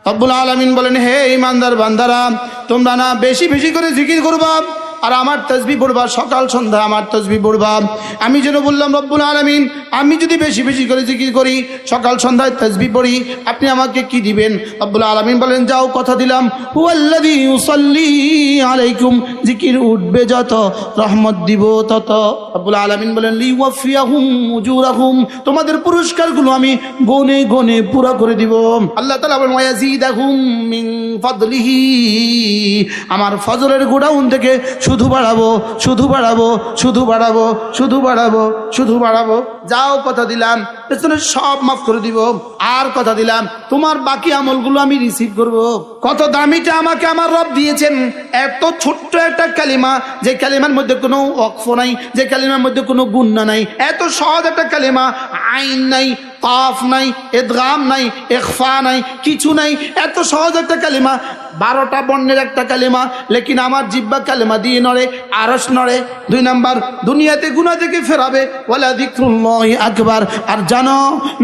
রব্বুল আলামিন বলেন, হে ঈমানদার বান্দারা, তোমরা না বেশি বেশি করে জিকির করবা আর আমার তাসবিহ পড়বা, সকাল সন্ধ্যা আমার তাসবিহ পড়বা। আমি যেন বললাম রব্বুল আলামিন, আমি যদি বেশি বেশি করে জিকির করি, সকাল সন্ধ্যায় তাসবিহ পড়ি, আপনি আমাকে কি দিবেন? রব্বুল আলামিন বলেন, যাও কথা দিলাম, হুয়াল্লাযী ইউসাল্লি আলাইকুম, জিকির উঠবে যত রহমত দিব তত। রব্বুল আলামিন বলেন, লিওয়াফিয়াহুম উজুরাহুম, তোমাদের পুরস্কারগুলো আমি গনে গনে পুরা করে দিব। আল্লাহ তাআলা বলেন, ওয়ায়াজিদাহুম মিন ফাদলিহি, আমার ফজলের গোডাউন থেকে শুধু বাড়াবো, শুধু বাড়াবো, শুধু বাড়াবো, শুধু বাড়াবো, শুধু বাড়াবো। যাও কথা দিলাম, পেছনে সব মাফ করে দিব। আর কথা দিলাম, তোমার বাকি আমলগুলো আমি রিসিভ করব। কত দামিটা আমাকে আমার রব দিয়েছেন, এত ছোট্ট একটা কালিমা, যে কালিমার মধ্যে কোনো ওয়াকফ নাই, যে কালিমার মধ্যে কোনো গুন্না নাই, এত সহজ একটা কালিমা, আইন নাই, কাফ নাই, ইদগাম নাই, ইখফা নাই, কিছু নাই, এত সহজ একটা কালিমা, 12টা বর্ণের একটা কালিমা, লেকিন আমার জিহ্বা কালিমা দিয়ে নড়ে, আরশ নড়ে। 2 নাম্বার, দুনিয়াতে গুনাহ থেকে ফেরাবে, ওয়ালা যিকরুল্লাহি আকবার। আর জানো,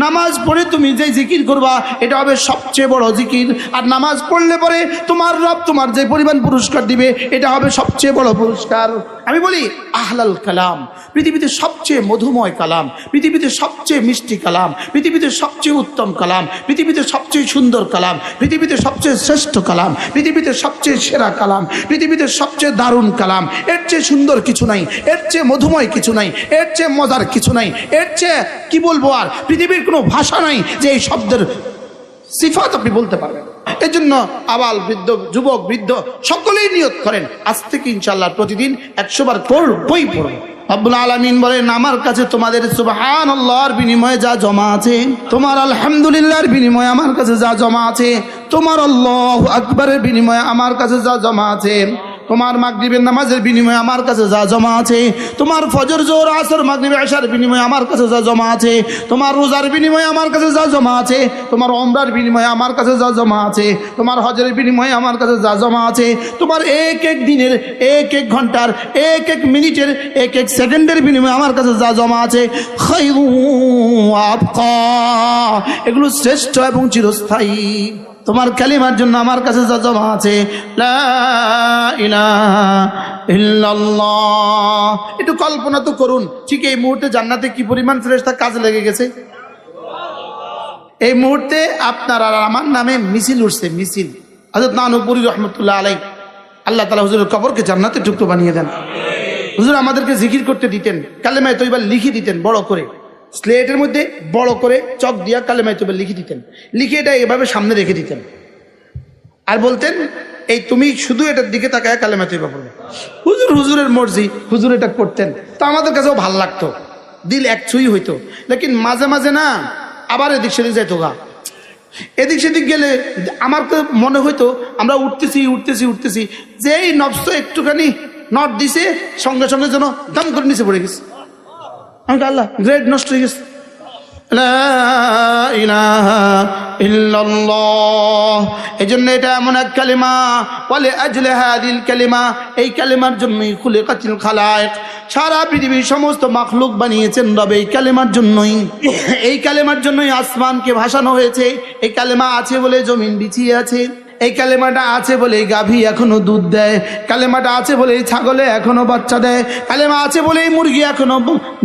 নামাজ পড়ে তুমি যে জিকির করবা, এটা হবে সবচেয়ে বড় জিকির। আর নামাজ পড়লে পরে তোমার রব তোমার যে পরিমাণ পুরস্কার দিবে, এটা হবে সবচেয়ে বড় পুরস্কার। আমি বলি, আহলাল কালাম, পৃথিবীতে সবচেয়ে মধুময় কালাম, পৃথিবীতে সবচেয়ে মিষ্টি কালাম, পৃথিবীতে সবচেয়ে উত্তম কালাম, পৃথিবীতে সবচেয়ে সুন্দর কালাম, পৃথিবীতে সবচেয়ে শ্রেষ্ঠ কালাম, পৃথিবীতে সবচেয়ে সেরা কালাম, পৃথিবীতে সবচেয়ে দারুণ কালাম। এর চেয়ে সুন্দর কিছু নাই, এর চেয়ে মধুময় কিছু নাই, এর চেয়ে মজার কিছু নাই, এর চেয়ে কি বলবো, আর পৃথিবীর কোনো ভাষা নাই যে এই শব্দের সিফাত আপনি বলতে পারবেন। এই জন্য আবাল বৃদ্ধ, যুবক বৃদ্ধ সকলেই নিয়ত করেন, আজ থেকে ইনশাআল্লাহ প্রতিদিন 100 বার পড়বই পড়ব। রব্বুল আলামিন বলেন, আমার কাছে তোমাদের সুবহানাল্লাহর বিনিময়ে যা জমা আছে, তোমার আলহামদুলিল্লাহর বিনিময়ে আমার কাছে যা জমা আছে, তোমার আল্লাহু আকবারের বিনিময়ে আমার কাছে যা জমা আছে, তোমার মাগরিবের নামাজের বিনিময়ে আমার কাছে যা জমা আছে, তোমার ফজর জোহর আসর মাগরিব ইশার বিনিময়ে আমার কাছে যা জমা আছে, তোমার রোজার বিনিময়ে আমার কাছে যা জমা আছে, তোমার ওমরার বিনিময়ে আমার কাছে যা জমা আছে, তোমার হজের বিনিময়ে আমার কাছে যা জমা আছে, তোমার এক এক দিনের, এক এক ঘন্টার, এক এক মিনিটের, এক এক সেকেন্ডের বিনিময়ে আমার কাছে যা জমা আছে, খায়রু ওয়া আবকা, এগুলো শ্রেষ্ঠ এবং চিরস্থায়ী। তোমার কালিমার জন্য আমার কাছে যা জমা আছে, লা ইলাহা ইল্লাল্লাহ। একটু কল্পনা তো করুন, ঠিক এই মুহূর্তে জান্নাতে কি পরিমাণ ফেরেশতা কাজে লেগে গেছে। এই মুহূর্তে আপনার আর আমার নামে মিছিল উঠছে, মিছিল। হযরত নানুপুরি রহমতুল্লাহ আলাইহি, আল্লাহ তাআলা হুজুরের কবরকে জান্নাতের টুকরো বানিয়ে দেন। হুজুর আমাদেরকে জিকির করতে দিতেন, কালেমায়ে তয়্যিবা লিখে দিতেন বড় করে, স্লেটের মধ্যে বড় করে চক দিয়া কালেমায়ে তয়্যিবা লিখে দিতেন, লিখে এটা এভাবে সামনে রেখে দিতেন, আর বলতেন, এই তুমি শুধু এটার দিকে তাকায় কালেমায়ে তয়্যিবা পড়বে। হুজুর, হুজুরের মর্জি, হুজুর এটা করতেন, তো আমাদের কাছেও ভাল লাগতো, দিল একছুই হইতো। লেকিন মাঝে মাঝে না, আবার এদিক সেদিক যাইতো গা, এদিক সেদিক গেলে আমার তো মনে হইতো আমরা উঠতেছি উঠতেছি উঠতেছি, যেই নফস একটুখানি নট দিছে, সঙ্গে সঙ্গে যেন দাম করে নিচে পড়ে গেছে। আমি আল্লাহ, গ্রেড নষ্ট হয়ে গেছে। লা ইলাহা ইল্লাল্লাহ। এই জন্য এটা এমন এক কালিমা, ওয়ালি আজলি হাদিল কালিমা, এই কালিমার জন্যই খুলিকাতিল খালায়েক, সারা পৃথিবীর সমস্ত মাখলুক বানিয়েছেন রব এই কালিমার জন্যই। এই কালিমার জন্যই আসমানকে ভাসানো হয়েছে, এই কালিমা আছে বলে জমিন বিছিয়ে আছে, এই কালেমাটা আছে বলে গাভী এখনো দুধ দেয়, কালেমাটা আছে বলে ছাগলে এখনো বাচ্চা দেয়, কালেমা আছে বলে মুরগি এখনো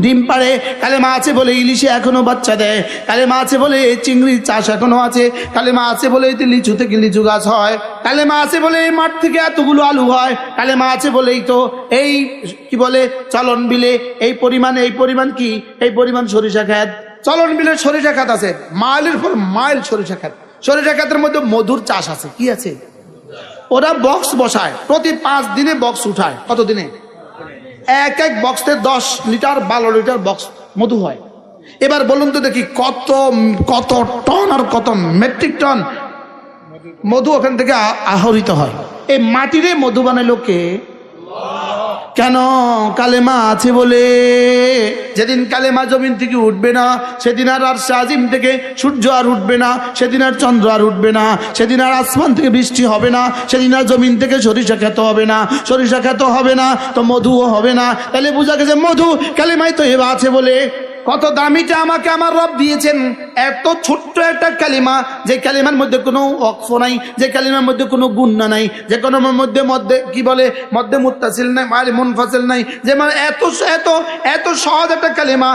ডিম পাড়ে, কালেমা আছে বলে ইলিশে এখনো বাচ্চা দেয়, কালেমা আছে বলে চিংড়ির চাষ এখনো আছে, কালেমা আছে বলে লিচু থেকে লিচু গাছ হয়, কালেমা আছে বলে এই মাঠ থেকে এতগুলো আলু হয়, কালেমা আছে বলেই তো এই কি বলে চলন বিলে এই পরিমাণ কি, এই পরিমাণ সরিষা ক্ষেত, চলন বিলের সরিষা ক্ষেত আছে, মাইলের পর মাইল সরিষা ক্ষেত, সরিষা ক্ষেতের মধ্যে মধুর চাষ আছে, কি আছে, ওরা বক্স বসায়, প্রতি 5 দিনে বক্স উঠায়। কত দিনে? এক এক বক্সে 10 লিটার 12 লিটার বক্স মধু হয়। এবার বলুন তো দেখি, কত কত টন আর কত মেট্রিক টন মধু ওখান থেকে আহরিত হয়। এই মাটিরে মধু বানাইলো কে? কেন? কালেমা আছে বলে। যেদিন কালেমা জমিন থেকে উঠবে না, সেদিন আর আরশে আজিম থেকে সূর্য আর উঠবে না, সেদিন আর চন্দ্র আর উঠবে না, সেদিন আর আসমান থেকে বৃষ্টি হবে না, সেদিন আর জমিন থেকে সরিষা ক্ষেত হবে না, সরিষা ক্ষেত হবে না তো মধুও হবে না। তাহলে বোঝা গেছে মধু কালেমায় তয়্যিবা আছে বলে। কত দামিটা আমাকে আমার রব দিয়েছেন। এত ছোট্ট একটা কালিমা, যে কালিমার মধ্যে কোনো ওয়াকফ নাই, যে কালিমার মধ্যে কোনো গুন্না নাই, যে কোনো মধ্যে মধ্যে কি বলে মধ্যে মুত্তাসিল নাই, মানে মুনফাসিল নাই, যে মানে এত এত এত সহজ একটা কালিমা,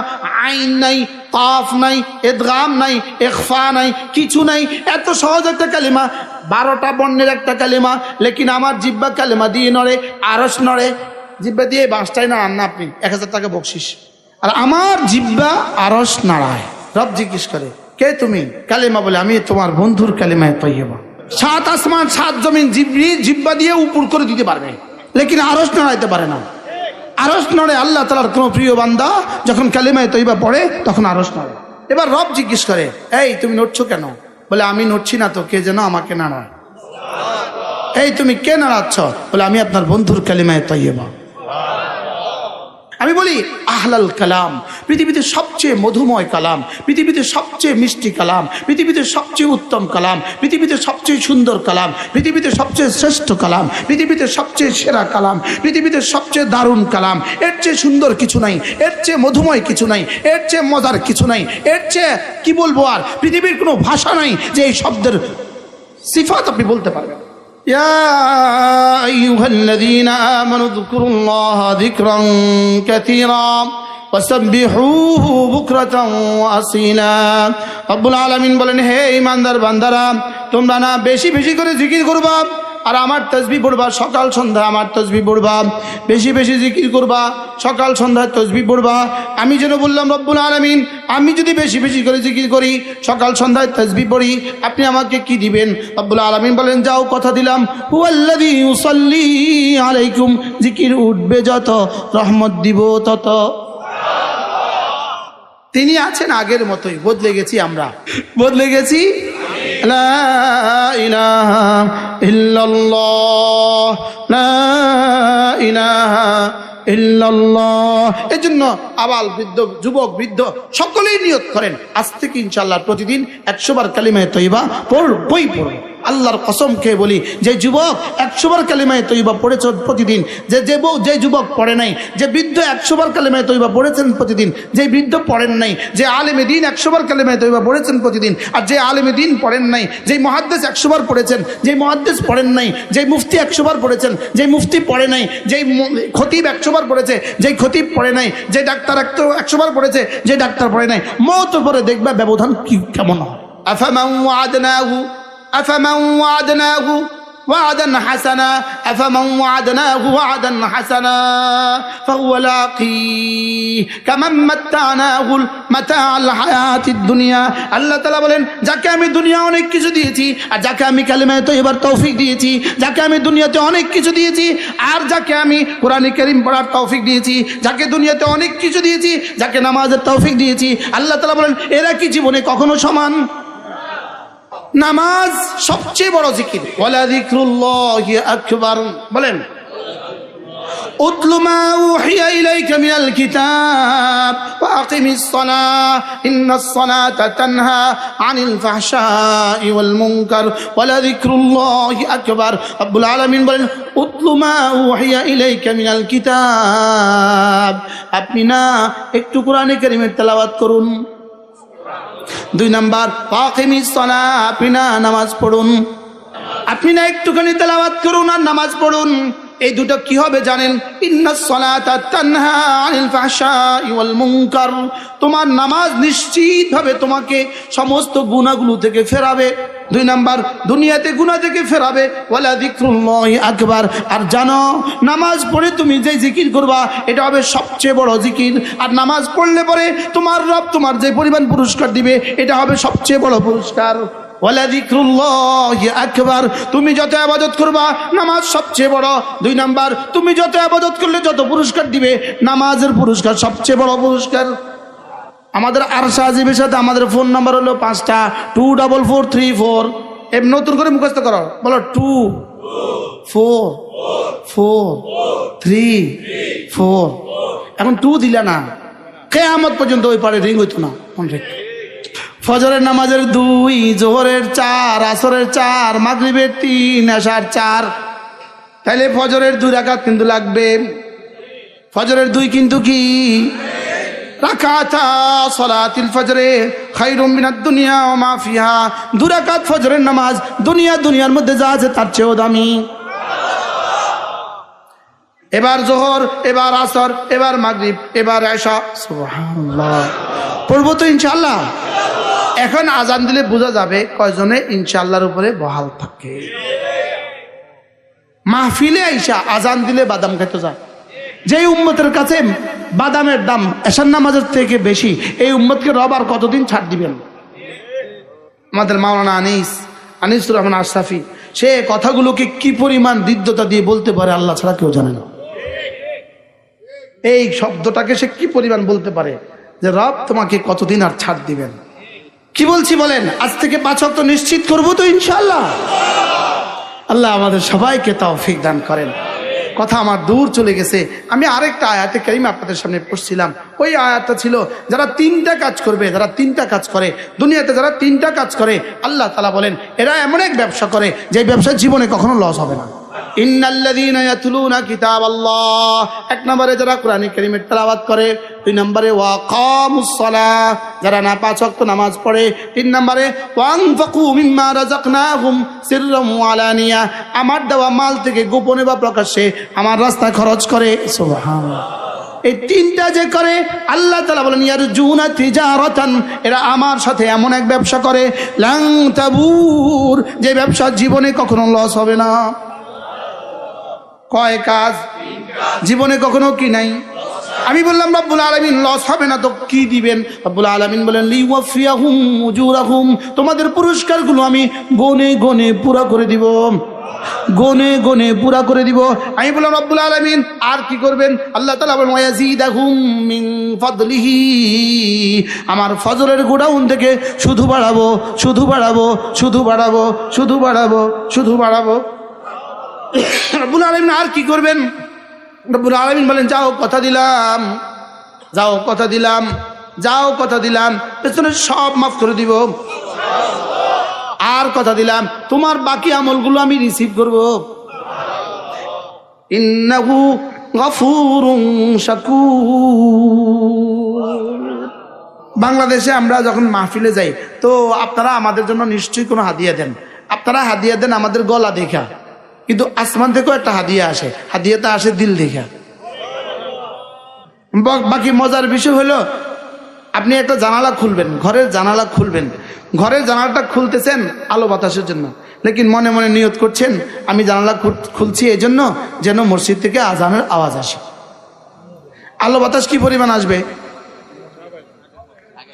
আইন নাই, কাফ নাই, ইদগাম নাই, ইখফা নাই, কিছু নাই, এত সহজ একটা কালিমা, 12টা বর্ণের একটা কালিমা, লেকিন আমার জিহ্বা কালিমা দিয়ে নড়ে, আরশ নড়ে। জিহ্বা দিয়ে বাঁশটাই নাড়ান না আপনি, 1000 টাকা বকশিস। আর আমার জিহ্বা আরশ নাড়ায়। রব জিজ্ঞেস করে, কে তুমি? কালিমা বলে, আমি তোমার বন্ধুর কালিমায়ে তৈয়বা। 7 আসমান 7 জমিন জিহ্বা দিয়ে উপর করে দিতে পারবে, লেকিন আরশ নাড়াইতে পারে না। আরশ নড়ে আল্লাহ তাআলার কোন প্রিয় বান্দা যখন কালিমায়ে তৈয়বা পড়ে, তখন আরশ নড়ে। এবার রব জিজ্ঞেস করে, এই তুমি নড়ছো কেন? বলে, আমি নড়ছি না তো, কে যেন আমাকে নাড়ায়। এই তুমি কে নাড়াচ্ছ? বলে, আমি আপনার বন্ধুর কালিমায়ে তৈয়বা। আমি বলি, আহলাল কালাম, পৃথিবীতে সবচেয়ে মধুময় কালাম, পৃথিবীতে সবচেয়ে মিষ্টি কালাম, পৃথিবীতে সবচেয়ে উত্তম কালাম, পৃথিবীতে সবচেয়ে সুন্দর কালাম, পৃথিবীতে সবচেয়ে শ্রেষ্ঠ কালাম, পৃথিবীতে সবচেয়ে সেরা কালাম, পৃথিবীতে সবচেয়ে দারুণ কালাম। এর চেয়ে সুন্দর কিছু নাই, এর চেয়ে মধুময় কিছু নাই, এর চেয়ে মজার কিছু নাই, এর চেয়ে কি বলবো আর, পৃথিবীর কোনো ভাষা নাই যে এই শব্দের সিফাত আপনি বলতে পারবেন। يا أيها الذين آمنوا اذكروا الله ذكرا كثيرا وسبحوه بكرة وأصيلا। রব্বুল আলামিন বলেন, হে ঈমানদার বান্দারা, তোমরা না বেশি বেশি করে জিকির করবা, আর আমার তাসবিহ পড়বা, সকাল সন্ধ্যা আমার তাসবিহ পড়বা, বেশি বেশি জিকির করবা, সকাল সন্ধ্যায় তাসবিহ পড়বা। আমি যেন বললাম, রব্বুল আলামিন, আমি যদি বেশি বেশি করে জিকির করি, সকাল সন্ধ্যায় তাসবিহ পড়ি, আপনি আমাকে কি দিবেন? রব্বুল আলামিন বলেন, যাও, কথা দিলাম, হুয়াল্লাযী ইউসাল্লি আলাইকুম, জিকির উঠবে যত, রহমত দিব তত। তিনি আছেন আগের মতোই, বদলে গেছি আমরা, বদলে গেছি। লা ইলাহা ইল্লাল্লাহ, লা ইলাহা ইল্লাল্লাহ। এজন্য আবাল বৃদ্ধ, যুবক বৃদ্ধ সকলেই নিয়ত করেন, আজ থেকে ইনশাআল্লাহ প্রতিদিন 100 বার কালিমায়ে তৈয়বা পড়বই পড়ব। আল্লাহর কসম খেয়ে বলি, যে যুবক 100 বার কালিমায়ে তৈয়বা পড়েছেন প্রতিদিন, যে যুবক পড়ে নাই, যে বৃদ্ধ 100 বার কালিমায়ে তৈয়বা পড়েছেন প্রতিদিন, যে বৃদ্ধ পড়েন নাই, যে আলেমে দ্বীন 100 বার কালিমায়ে তৈয়বা পড়েছেন প্রতিদিন, আর যে আলেমে দ্বীন পড়েন নাই, যে মুহাদ্দিস 100 বার পড়েছেন, যে মুহাদ্দিস পড়েন নাই, যে মুফতি 100 বার পড়েছেন, যে মুফতি পড়ে নাই, যে খতিব 100 বার পড়েছে, যে খতিব পড়ে নাই, যে ডাক্তার 100 বার পড়েছে, যে ডাক্তার পড়ে নাই, মওতের পরে দেখবে ব্যবধান কি কেমন হয়। আফামান ওয়া'adnaহু وعدا حسنا أفمن وعدناه وعدا حسنا فهو لاقيه كمن متعناه متاع الحياة الدنيا। আল্লাহ তাআলা বলেন, যাকে আমি দুনিয়া অনেক কিছু দিয়েছি, আর যাকে আমি কালিমায়ে তৈয়বার তৌফিক দিয়েছি, যাকে আমি দুনিয়াতে অনেক কিছু দিয়েছি, আর যাকে আমি কোরআনে কারীম পড়ার তৌফিক দিয়েছি, যাকে দুনিয়াতে অনেক কিছু দিয়েছি, যাকে নামাজের তৌফিক দিয়েছি, আল্লাহ তাআলা বলেন, এরা কি জীবনে কখনো সমান? নামাজ সবচেয়ে বড় জিকির। ওয়ালা যিকরুল্লাহি আকবার। বলেন, উতলু মা উহিয়া ইলাইকা মিনাল কিতাব ওয়া আকিমিস সালাহ ইন্নাস সালাতা তানহা আনিল ফাহশাই ওয়াল মুনকার ওয়ালা যিকরুল্লাহি আকবার। রব্বুল আলামিন বলেন, উতলু মা উহিয়া ইলাইকা মিনাল কিতাব, আপনি না একটু কোরআনে কারীমের তেলাওয়াত করুন। 2 নাম্বার, ফাকিমিস সালাহ, আপনি না নামাজ পড়ুন, আপনি না একটুখানি তেলাওয়াত করুন আর নামাজ পড়ুন। এই দুটো কি হবে জানেন? ইন্নাস সালাতা তানহা আনিল ফাহশাই ওয়াল মুনকার, তোমার নামাজ নিশ্চিতভাবে তোমাকে সমস্ত গুনাহগুলো থেকে ফেরাবে। 2 নাম্বার, দুনিয়াতে গুনাহ থেকে ফেরাবে। ওয়ালা যিকরুল্লাহি আকবার, আর জানো নামাজ পড়ে তুমি যে জিকির করবা, এটা হবে সবচেয়ে বড় জিকির। আর নামাজ পড়লে পরে তোমার রব তোমার যে পরিমাণ পুরস্কার দিবে, এটা হবে সবচেয়ে বড় পুরস্কার। ওয়ালা যিকরুল্লাহি আকবার, তুমি যত ইবাদত করবা, নামাজ সবচেয়ে বড়। 2 নাম্বার, তুমি যত ইবাদত করলে যত পুরস্কার দিবে, নামাজের পুরস্কার সবচেয়ে বড় পুরস্কার। আমাদের আরশা আজিবের সাথে আমাদের ফোন নাম্বার হলো 5টা, 24434। এ নতুন করে মুখস্থ করো, বলো 24434। এখন 2 দিলা না, কিয়ামত পর্যন্ত ওই পারে রিং হইতো না। মনে রেখো, ফজরের নামাজের 2, জোহরের 4, আসরের 4, মাগরিবের 3, এশার 4। তাইলে ফজরের 2 রাকাত কিন্তু লাগবে। ফজরের 2 কিন্তু কি? রাকাতা সালাতিল ফজরে খায়রুম মিনাদ দুনিয়া ওয়া মা ফিহা, 2 রাকাত ফজরের নামাজ দুনিয়ার মধ্যে যা আছে তার চেয়েও দামি। এবার জোহর, এবার আসর, এবার মাগরিব, এবার এশা। সুবহানাল্লাহ, পড়বো তো ইনশাআল্লাহ। এখন আজান দিলে বোঝা যাবে কয়জনে ইনশাআল্লাহর উপরে বহাল থাকে। মাহফিলে আইসা আজান দিলে বাদাম খেতে যায়। যেই উম্মতের কাছে বাদামের দাম এশার নামাজের থেকে বেশি, এই উম্মতকে রব আর কতদিন ছাড় দিবেন? আমাদের মাওলানা আনিসুর রহমান আশরাফি সে কথাগুলোকে কি পরিমাণ হৃদ্যতা দিয়ে বলতে পারে আল্লাহ ছাড়া কেউ জানে না। এই শব্দটাকে সে কি পরিমাণ বলতে পারে যে রব তোমাকে কতদিন আর ছাড় দিবেন। কি বলছি বলেন? আজ থেকে 5 ওয়াক্ত নিশ্চিত করবো তো ইনশাআল্লাহ। আল্লাহ আমাদের সবাইকে তৌফিক দান করেন। কথা আমার দূর চলে গেছে। আমি আরেকটা আয়াতে কারিমা আপনাদের সামনে পড়ছিলাম। ওই আয়াতটা ছিল যারা 3টা কাজ করবে, যারা 3টা কাজ করে দুনিয়াতে, যারা 3টা কাজ করে আল্লাহ তাআলা বলেন এরা এমন এক ব্যবসা করে যে ব্যবসা জীবনে কখনো লস হবে না। ইন্নাল্লাযীনা ইয়াতলুনা কিতাবাল্লাহ, 1 নম্বরে যারা কোরআন কারীমের তেলাওয়াত করে, 2 নম্বরে ওয়াকামুস সালাহ, যারা না 5 ওয়াক্ত নামাজ পড়ে, 3 নম্বরে ওয়ানফাকু মিম্মা রাযাকনাহুম সিররাম ওয়া আলানিয়া, আমার দেওয়া মাল থেকে গোপনে বা প্রকাশ্যে আমার রাস্তায় খরচ করে। সুবহানাল্লাহ, এই 3টা যে করে আল্লাহ তাআলা বলেন ইয়ারজুনা তিজারাতান, এরা আমার সাথে এমন এক ব্যবসা করে লাং তাবুর, যে ব্যবসা জীবনে কখনো লস হবে না। কয় কাজ? জীবনে কখনো কি নাই? আমি বললাম রব্বুল আলামিন লস হবে না তো কি দিবেন? রব্বুল আলামিন বলেন লিওয়াফিয়াহুম উজুরাহুম, তোমাদের পুরস্কারগুলো আমি গনে গনে পুরা করে দিব, গনে গনে পুরা করে দিব। আমি বললাম রব্বুল আলামিন আর কি করবেন? আল্লাহ তাআলা বলেন ওয়ায়াজিদাহুম মিন ফাদলিহি, আমার ফজলের গোডাউন থেকে শুধু বাড়াবো, শুধু বাড়াবো, শুধু বাড়াবো, শুধু বাড়াবো, শুধু বাড়াবো। রব্বুল আলামিন আর কি করবেন? রব্বুল আলামিন বলেন যাও কথা দিলাম, যাও কথা দিলাম, যাও কথা দিলাম, পেছনে সব মাফ করে দিব। আর কথা দিলাম তোমার বাকি আমলগুলো আমি রিসিভ করব। ইন্নাহু গফুরুন শাকুর। বাংলাদেশে আমরা যখন মাহফিলে যাই তো আপনারা আমাদের জন্য নিশ্চয়ই কোনো হাদিয়া দেন। আপনারা হাদিয়া দেন আমাদের গলা দেখা, কিন্তু আসমান থেকেও একটা হাদিয়া আসে, হাদিয়াটা আসে দিল দেখা। বাকি মজার বিষয় হলো আপনি একটা জানালা খুলবেন, ঘরের জানালা খুলবেন, ঘরের জানালাটা খুলতেছেন আলো বাতাসের জন্য, লেকিন মনে মনে নিয়ত করছেন আমি জানালা খুলছি এই জন্য যেন মসজিদ থেকে আজানের আওয়াজ আসে। আলো বাতাস কি পরিমাণ আসবে?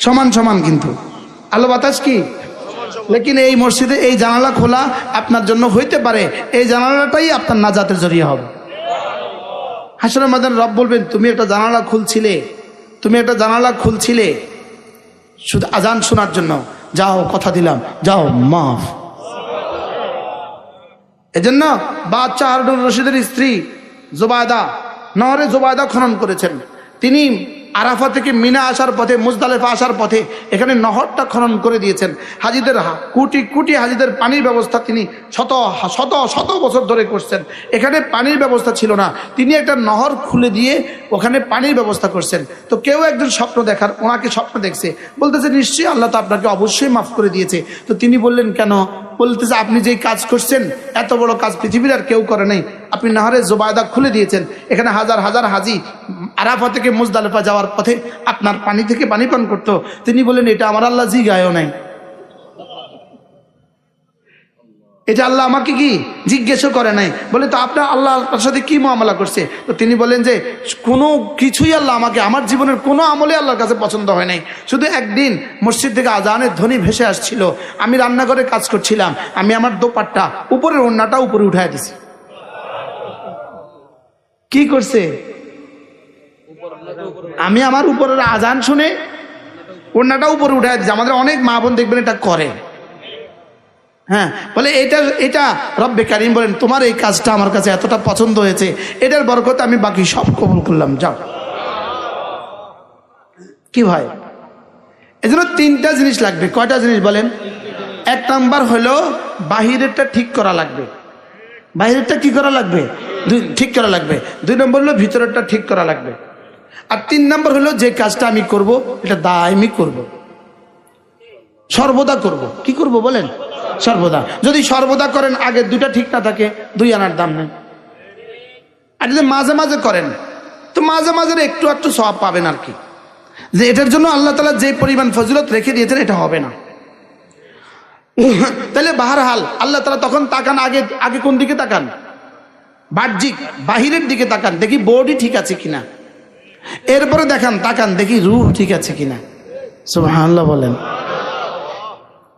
সমান সমান, কিন্তু আলো বাতাস কি? লেকিন এই মসজিদে এই জানালা খোলা আপনার জন্য হইতে পারে, এই জানালাটাই আপনার নাজাতের জরিয়া হবে। হাসরের ময়দানে রব বলবেন তুমি একটা জানালা খুলছিলে, তুমি একটা জানালা খুলছিলে শুধু আজান শোনার জন্য, যাও কথা দিলাম, যাও মাফ। এজন্য বাদশাহ হারুন রশিদের স্ত্রী জুবায়দা নহরে জুবায়দা খনন করেছেন। তিনি আরাফা থেকে মিনা আসার পথে, মুজদালিফা আসার পথে এখানে নহরটা খনন করে দিয়েছেন। হাজিদের কোটি কোটি হাজিদের পানির ব্যবস্থা তিনি শত শত শত বছর ধরে করছেন। এখানে পানির ব্যবস্থা ছিল না, তিনি একটা নহর খুলে দিয়ে ওখানে পানির ব্যবস্থা করছেন। তো কেউ একজন স্বপ্ন দেখার, ওনাকে স্বপ্ন দেখছে, বলতেছে নিশ্চয়ই আল্লাহ তো আপনাকে অবশ্যই মাফ করে দিয়েছে। তো তিনি বললেন কেন? বলতেছে আপনি যেই কাজ করছেন এত বড় কাজ পৃথিবীর আর কেউ করে নাই। আপনি নহরে জুবায়দা খুলে দিয়েছেন, এখানে হাজার হাজার হাজি আরাফা থেকে মুজদালিফা যাওয়ার পথে আপনার পানি থেকে পানি পান করতো। তিনি বলেন এটা আমার আল্লাহ জিগায়ও নাই, এটা আল্লাহ আমাকে কি জিজ্ঞেসও করে নাই। বলে তো আপনার আল্লাহ তার সাথে কি মুআমালা করছে? তো তিনি বলেন যে কোনো কিছুই আল্লাহ আমাকে, আমার জীবনের কোনো আমলে আল্লাহর কাছে পছন্দ হয় নাই। শুধু একদিন মসজিদ থেকে আজানের ধ্বনি ভেসে আসছিল, আমি রান্নাঘরে কাজ করছিলাম, আমি আমার দোপাট্টা উপরের ওড়নাটা উপরে উঠায় দিছি। কি করছে? আমি আমার উপরের আজান শুনে ওড়নাটা উপরে উঠায় দিছি। আমাদের অনেক মা বোন দেখবেন এটা করে। হ্যাঁ, বলে এটা রব্বে কারিম বলেন তোমার এই কাজটা আমার কাছে এতটা পছন্দ হয়েছে, এটার বরকতে আমি বাকি সব কবুল করলাম, যাও। কি ভাই, এজন্য 3টা জিনিস লাগবে। কয়টা জিনিস বলেন? 1 নাম্বার হলো বাহিরেরটা ঠিক করা লাগবে। বাহিরেরটা কি করা লাগবে? ঠিক করা লাগবে। 2 নম্বর হলো ভিতরেরটা ঠিক করা লাগবে। আর 3 নম্বর হলো যে কাজটা আমি করব এটা দায়মি করব, সর্বদা করব। কি করব বলেন? সর্বদা। যদি সর্বদা করেন আগে 2টা ঠিক না থাকে 2 আনার দাম নেই। আর যদি মাঝে মাঝে করেন তো মাঝে মাঝে একটু একটু সওয়াব পাবেন আর কি, যে এটার জন্য আল্লাহ তাআলা যে পরিমাণ ফজিলত রেখে দিয়েছেন এটা হবে না। তাহলে বাহরহাল আল্লাহ তাআলা তখন তাকান, আগে কোন দিকে তাকান? বাহ্যিক বাহিরের দিকে তাকান, দেখি বডি ঠিক আছে কিনা। এরপরে তাকান দেখি রূহ ঠিক আছে কিনা। সুবহানাল্লাহ বলেন।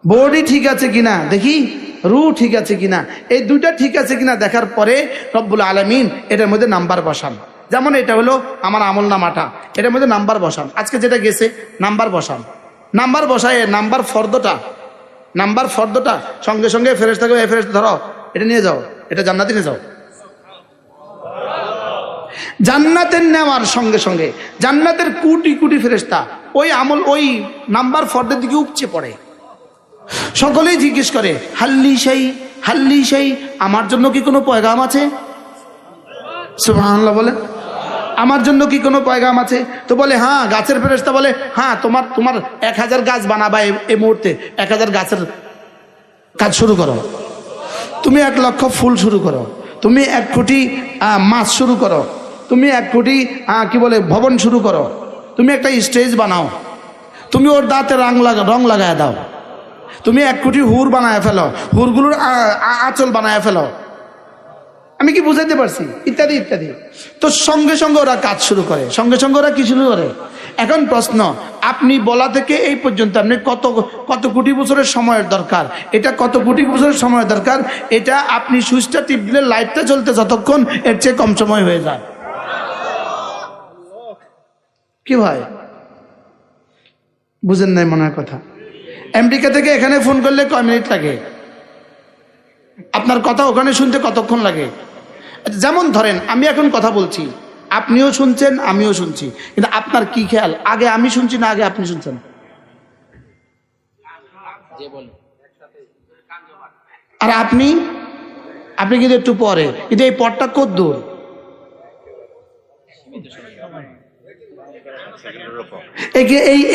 বডি ঠিক আছে কিনা দেখি, রূহ ঠিক আছে কিনা। এই 2টা ঠিক আছে কিনা দেখার পরে রব্বুল আলামিন এটার মধ্যে নাম্বার বসান। যেমন এটা হলো আমার আমলনামাটা, এটার মধ্যে নাম্বার বসান। আজকে যেটা গেছে নাম্বার বসান। নাম্বার বসায় নাম্বার ফর্দটা সঙ্গে সঙ্গে ফেরেশতাকে, এই ফেরেশতা ধরো এটা নিয়ে যাও, এটা জান্নাতে নিয়ে যাও। জান্নাতের নেওয়ার সঙ্গে সঙ্গে জান্নাতের কোটি কোটি ফেরেশতা ওই আমল ওই নাম্বার ফর্দের দিকে উপচে পড়ে। সকলেই জিজ্ঞেস করে হাল্লি সেই আমার জন্য কি কোনো পয়গাম আছে? সুবহানাল্লাহ বলে, আমার জন্য কি কোনো পয়গাম আছে? তো বলে হ্যাঁ। গাছের ফেরেশতা বলে হ্যাঁ, তোমার 1000 গাছ বানাবা এই মুহূর্তে, 1000 গাছের কাজ শুরু করো। তুমি 1 লক্ষ ফুল শুরু করো, তুমি 1 কোটি মাছ শুরু করো, তুমি 1 কোটি ভবন শুরু করো, তুমি একটা স্টেজ বানাও, তুমি ওর দাঁতে রং লাগায় দাও, তুমি 1 কোটি হুর বানায় ফেলো, হুরগুলোর আঁচল বানায় ফেলো। আমি কি বুঝাইতে পারছি? ইত্যাদি ইত্যাদি। তো সঙ্গে সঙ্গে ওরা কাজ শুরু করে, সঙ্গে সঙ্গে ওরা কি শুরু করে। এখন প্রশ্ন, আপনি বলা থেকে এই পর্যন্ত আপনি কত কোটি বছরের সময়ের দরকার, এটা কত কোটি বছরের সময় দরকার, এটা আপনি সুইচটা টিপ দিলে লাইটটা জ্বলতে যতক্ষণ, এর চেয়ে কম সময় হয়ে যায়। কি ভাই বুঝেন নাই মনে হয় কথা? আমেরিকা থেকে এখানে ফোন করলে কয় মিনিট লাগে? আপনার কথা ওখানে শুনতে কতক্ষণ লাগে? যেমন ধরেন আমি এখন কথা বলছি, আপনিও শুনছেন আমিও শুনছি, কিন্তু আপনার কি খেয়াল আগে আমি শুনছি না আগে আপনি শুনছেন? আর আপনি কিন্তু একটু পরে, কিন্তু এই পথটা কত দূর?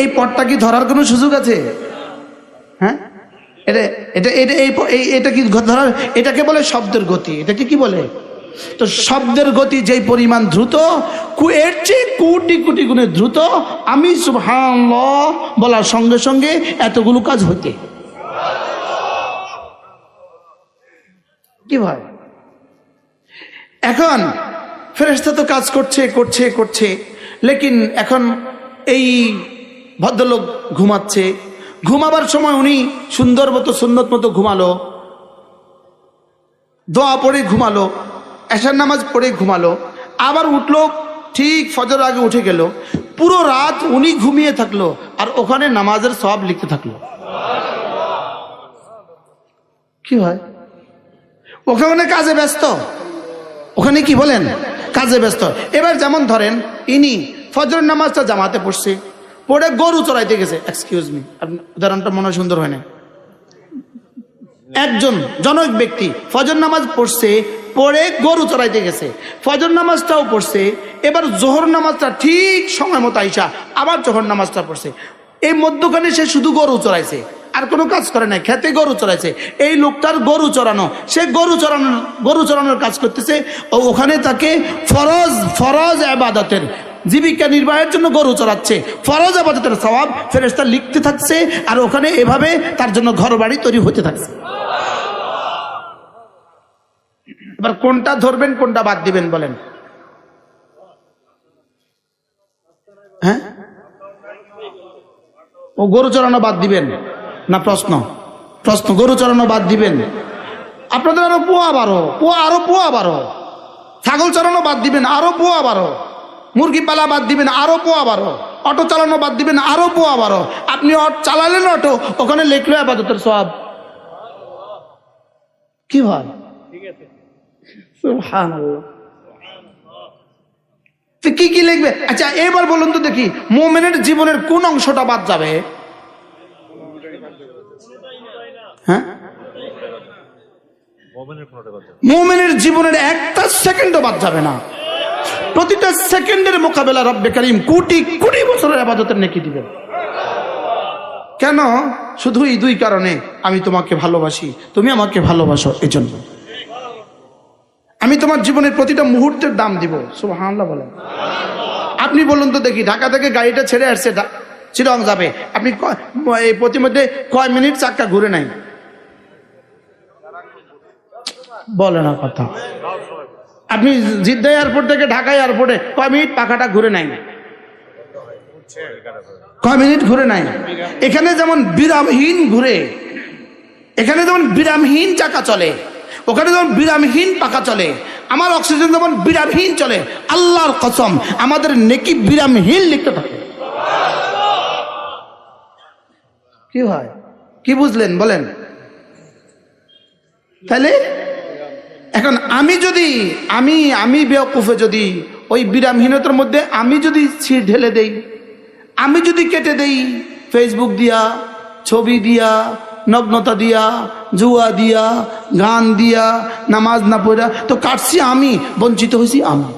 এই পথটা কি ধরার কোনো সুযোগ আছে? হ্যাঁ, এটা কি ধরার? এটাকে বলে শব্দের গতি। এটাকে কি বলে? তো শব্দের গতি যেই পরিমাণ দ্রুত, এর চেয়ে কোটি কোটি গুণে দ্রুত আমি সুবহানাল্লাহ বলার সঙ্গে সঙ্গে এতগুলো কাজ হইতে। কি ভাই, এখন ফেরেশতা তো কাজ করছে, লেকিন এখন এই ভদ্রলোক ঘুমাচ্ছে। ঘুমাবার সময় উনি সুন্দর মতো সুন্নত মতো ঘুমালো, দোয়া পড়ে ঘুমালো, এশার নামাজ পড়ে ঘুমালো, আবার উঠলো ঠিক ফজর আগে উঠে গেল। পুরো রাত উনি ঘুমিয়ে থাকলো আর ওখানে নামাজের সওয়াব লিখতে থাকলো। কি হয়? ওখানে কাজে ব্যস্ত, ওখানে কি বলেন কাজে ব্যস্ত। এবার যেমন ধরেন ইনি ফজর নামাজটা জামাতে পড়ছে, পড়ে গরু চড়াইতে গেছে। এক্সকিউজ মি, উদাহরণটা মনে সুন্দর হয় না। একজন জনক ব্যক্তি ফজর নামাজ পড়ছে, পড়ে গরু চড়াইতে গেছে, ফজর নামাজটাও পড়ছে, এবার জোহর নামাজটা ঠিক সময় মতো আইসা আবার জোহর নামাজটা পড়ছে। এই মধ্যখানে সে শুধু গরু চড়াইছে, আর কোনো কাজ করে নাই, খেতে গরু চড়াইছে। এই লোকটার গরু চড়ানো, সে গরু চড়ানোর কাজ করতেছে। ওখানে তাকে ফরজ ইবাদতের জীবিকা নির্বাহের জন্য গরু চড়াচ্ছে, ফরজ ইবাদতের সওয়াব ফেরেশতা লিখতে থাকছে, আর ওখানে এভাবে তার জন্য ঘর বাড়ি তৈরি হতে থাকছে। এবার কোনটা ধরবেন কোনটা বাদ দিবেন বলেন? হ্যাঁ, ও গরু চড়ানো বাদ দিবেন না? প্রশ্ন গরু চড়ানো বাদ দিবেন? আপনাদের আরো পোয়া বারো, ছাগল চড়ানো বাদ দিবেন আরো পোয়া বারো, মুরগি পালা বাদ দিবেন আরো পোয়া বারো, অটো চালানো বাদ দিবেন আরো পোয়া বারো। আপনি চালালেন অটো, ওখানে লিখলো ইবাদতের সওয়াব। কি হয়? সুবহানাল্লাহ। কি লিখবে? আচ্ছা এবার বলুন তো দেখি, মুমিনের জীবনের কোন অংশটা বাদ যাবে? হ্যাঁ, মুমিনের জীবনের একটা সেকেন্ডও বাদ যাবে না। প্রতিটা সেকেন্ডের মোকাবেলা রব্বে কারীম কোটি কোটি বছরের ইবাদতের নেকি দিবেন। কেন? শুধু এই দুই কারণে, আমি তোমাকে ভালোবাসি, তুমি আমাকে ভালোবাসো, এই জন্য আমি তোমার জীবনের প্রতিটা মুহূর্তের দাম দিব। সুবহানাল্লাহ বলেন। আপনি বলুন তো দেখি, ঢাকা থেকে গাড়িটা ছেড়ে আসছে, চিটাগং যাবে, আপনি এই প্রতিমধ্যে কয় মিনিট চাক্কা ঘুরে নাই? বলে না কথা। আপনি জিদ্দা এয়ারপোর্ট থেকে ঢাকা এয়ারপোর্টে কয় মিনিট পাখাটা ঘুরে নাই? কয় মিনিট ঘুরে নাই? এখানে যেমন বিরামহীন ঘুরে, এখানে যেমন বিরামহীন চাকা চলে, ওখানে যেমন বিরামহীন পাখা চলে, আমার অক্সিজেন যেমন বিরামহীন চলে, আল্লাহর কসম আমাদের নেকি বিরামহীন লিখতে থাকে। কি হয়, কি বুঝলেন বলেন? তাহলে এখন আমি যদি আমি বেওকুফে যদি ওই বিরামহীনতার মধ্যে আমি যদি ছিঁড় ঢেলে দেই, আমি যদি কেটে দেই ফেসবুক দিয়া, ছবি দিয়া, নগ্নতা দিয়া, জুয়া দিয়া, গান দিয়া, নামাজ না পড়া, তো কাটছি আমি, বঞ্চিত হয়েছি আমি।